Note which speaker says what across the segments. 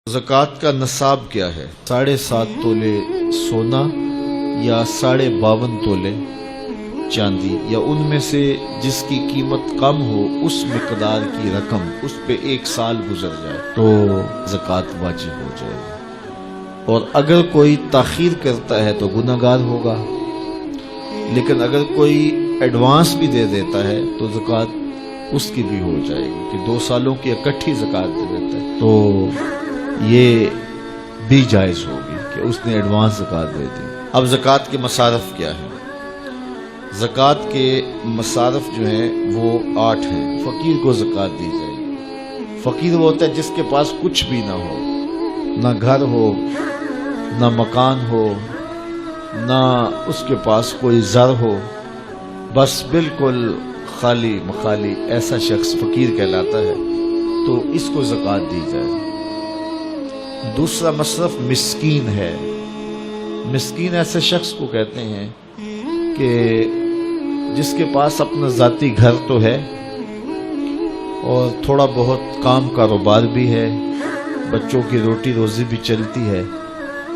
Speaker 1: ज़कात का नसाब क्या है? 7.5 तोले सोना या 52.5 तोले चांदी या उनमें से जिसकी कीमत कम हो उस मिकदार की रकम उस पे 1 साल गुजर जाए तो ज़कात वाजिब हो जाएगी। और अगर कोई ताख़ीर करता है तो गुनहगार होगा, लेकिन अगर कोई एडवांस भी दे देता है तो ज़कात उसकी भी हो जाएगी कि 2 सालों की इकट्ठी ज़कात दे देता है तो ये भी जायज़ होगी कि उसने एडवांस ज़कात दे दी। अब ज़कात के मसारफ क्या है? ज़कात के मसारफ जो हैं वो 8 हैं। फ़कीर को ज़कात दी जाएगी। फ़कीर वो होता है जिसके पास कुछ भी ना हो, ना घर हो, ना मकान हो, ना उसके पास कोई ज़र हो, बस बिल्कुल खाली मखाली ऐसा शख्स फ़कीर कहलाता है, तो इसको ज़कात दी जाए। दूसरा मसरफ मिस्कीन है। मिस्कीन ऐसे शख्स को कहते हैं कि जिसके पास अपना ज़ाती घर तो है और थोड़ा बहुत काम कारोबार भी है, बच्चों की रोटी रोज़ी भी चलती है,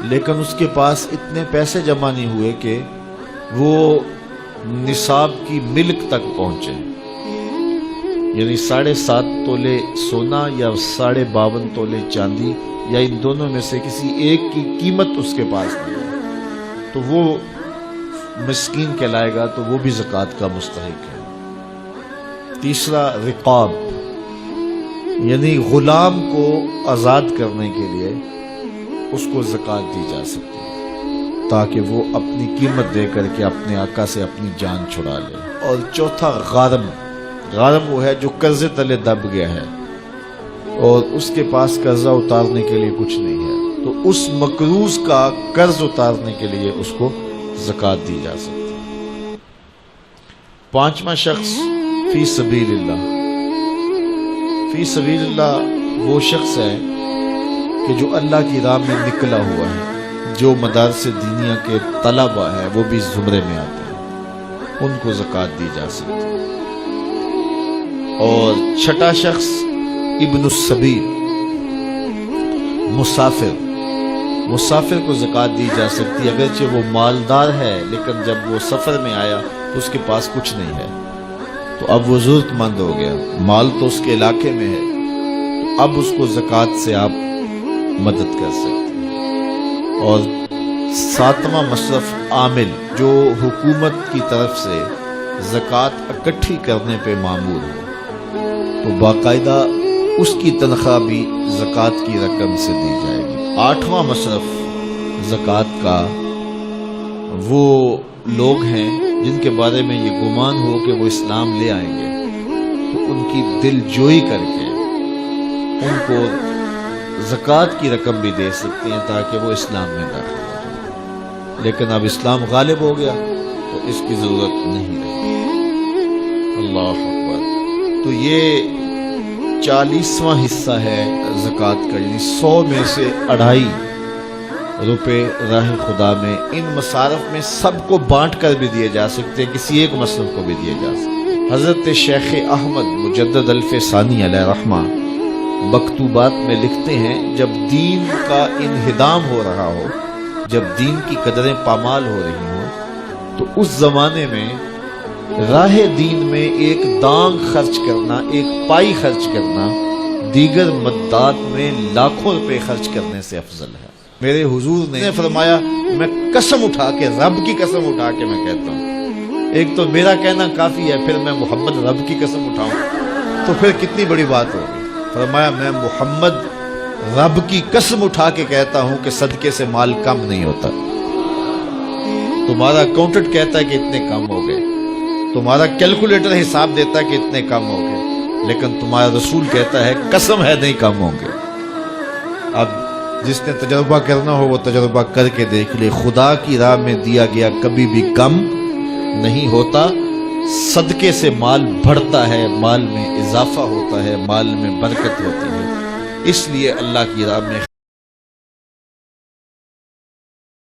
Speaker 1: लेकिन उसके पास इतने पैसे जमा नहीं हुए कि वो निसाब की मिल्क तक पहुँचे, यानी 7.5 तोले सोना या 52.5 तोले चांदी या इन दोनों में से किसी एक की कीमत उसके पास नहीं है, तो वो मिस्कीन कहलाएगा, तो वो भी ज़कात का मुस्तहिक है। तीसरा रिकाब, यानी गुलाम को आज़ाद करने के लिए उसको ज़कात दी जा सकती है ताकि वो अपनी कीमत दे करके अपने आका से अपनी जान छुड़ा ले। और चौथा गारम। गारम वो है जो कर्जे तले दब गया है और उसके पास कर्जा उतारने के लिए कुछ नहीं है, तो उस मकरूज का कर्ज उतारने के लिए उसको ज़कात दी जा सकती है। 5वां शख्स फी सबीलिल्लाह। फी सबीलिल्लाह वो शख्स है कि जो अल्लाह की राह में निकला हुआ है, जो मदारस दीनिया के तलबा है वो भी इस ज़ुमरे में आते हैं, उनको ज़कात दी जा सकती है। और 6ठा शख्स इब्नुस सबील, मुसाफिर। मुसाफिर को ज़कात दी जा सकती है, अगरचे वो मालदार है लेकिन जब वो सफ़र में आया तो उसके पास कुछ नहीं है, तो अब वो ज़रूरतमंद हो गया, माल तो उसके इलाके में है, तो अब उसको ज़कात से आप मदद कर सकते हैं। और 7वां मसरफ आमिल, जो हुकूमत की तरफ से ज़कात इकट्ठी करने पे मामूर हो, तो बाकायदा उसकी तनख्वाह भी ज़कात की रकम से दी जाएगी। 8वां मसरफ ज़कात का वो लोग हैं जिनके बारे में ये गुमान हो कि वो इस्लाम ले आएंगे, तो उनकी दिलजोई करके उनको ज़कात की रकम भी दे सकते हैं ताकि वो इस्लाम में दाखिल हो जाए। लेकिन अब इस्लाम गालिब हो गया तो इसकी ज़रूरत नहीं रही। अल्लाह अकबर। तो ये 40वां हिस्सा है ज़कात का, यानी 100 में से 2.5 रुपए राह खुदा में। इन मसारफ में सबको बांट कर भी दिए जा सकते हैं, किसी एक मसरफ को भी दिए जा सकते हैं। हज़रत शेख अहमद मुजद्दद अल्फ़सानी अलैहि रहमा मकतूबात में लिखते हैं, जब दीन का इन्हिदाम हो रहा हो, जब दीन की कदरें पामाल हो रही हो, तो उस ज़माने में राह दीन में एक दांग खर्च करना, एक पाई खर्च करना, दीगर मद्दात में लाखों रुपए खर्च करने से अफजल है। मेरे हुजूर ने फरमाया, मैं कसम उठा के, रब की कसम उठा के मैं कहता हूँ, एक तो मेरा कहना काफ़ी है, फिर मैं मोहम्मद रब की कसम उठाऊँ तो फिर कितनी बड़ी बात होगी। फरमाया, मैं मोहम्मद रब की कसम उठा के कहता हूँ कि सदके से माल कम नहीं होता। तुम्हारा अकाउंटेंट कहता है कि इतने कम हो गए, तुम्हारा कैलकुलेटर हिसाब देता है कि इतने कम हो गए, लेकिन तुम्हारा रसूल कहता है कसम है नहीं कम होंगे। अब जिसने तजर्बा करना हो वो तजर्बा करके देख ले, खुदा की राह में दिया गया कभी भी कम नहीं होता, सदके से माल बढ़ता है, माल में इजाफा होता है, माल में बरकत होती है। इसलिए अल्लाह की राह में